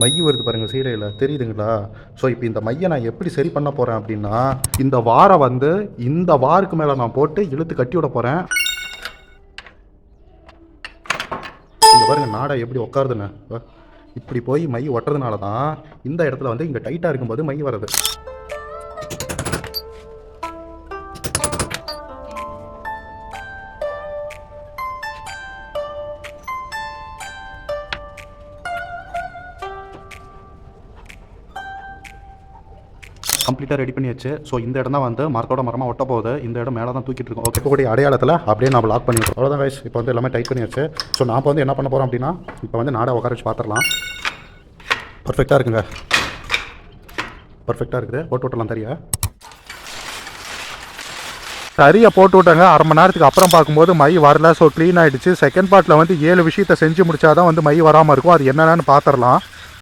My வருது பாருங்க சீரியல்ல தெரியுதுங்களா? ஸோ இப்போ இந்த மையை நான் எப்படி சரி பண்ண போறேன் அப்படின்னா, இந்த வாரை வந்து இந்த வாருக்கு மேல நான் போட்டு இழுத்து கட்டி விட போறேன். இங்க பாருங்க நாடா எப்படி உட்காருதுன்னு. இப்படி போய் மை ஒட்டுறதுனால தான் இந்த இடத்துல வந்து இங்க டைட்டா இருக்கும்போது மை வருது. கம்ப்ளீட்டாக ரெடி பண்ணியாச்சு. ஸோ இந்த இடம் தான் வந்து மரத்தோட மரமாக ஒட்ட போகுது. இந்த இடம் மேலே தான் தூக்கிட்டு இருக்கோம். ஓகே கூடிய அடையாளத்தில் அப்படியே நம்ம லாக் பண்ணிடுறோம். அவ்வளோதான் கைஸ். இப்போ வந்து எல்லாமே டைட் பண்ணியாச்சு. ஸோ நான் இப்போ வந்து என்ன பண்ண போகிறோம் அப்படின்னா, இப்போ வந்து நாடா உட்கார வச்சு பார்த்துடலாம். பர்ஃபெக்டாக இருக்குங்க. பர்ஃபெக்டாக இருக்குது. போட்டு விட்டலாம் தெரியா. சரியை போட்டு விட்டாங்க. அரை மணி நேரத்துக்கு அப்புறம் பார்க்கும்போது மை வரல. ஸோ க்ளீன் ஆகிடுச்சு. செகண்ட் பார்ட்டில் வந்து 7 விஷயத்தை செஞ்சு முடிச்சாதான் வந்து மை வராமல் இருக்கும். அது என்னென்னு பார்த்துடலாம்.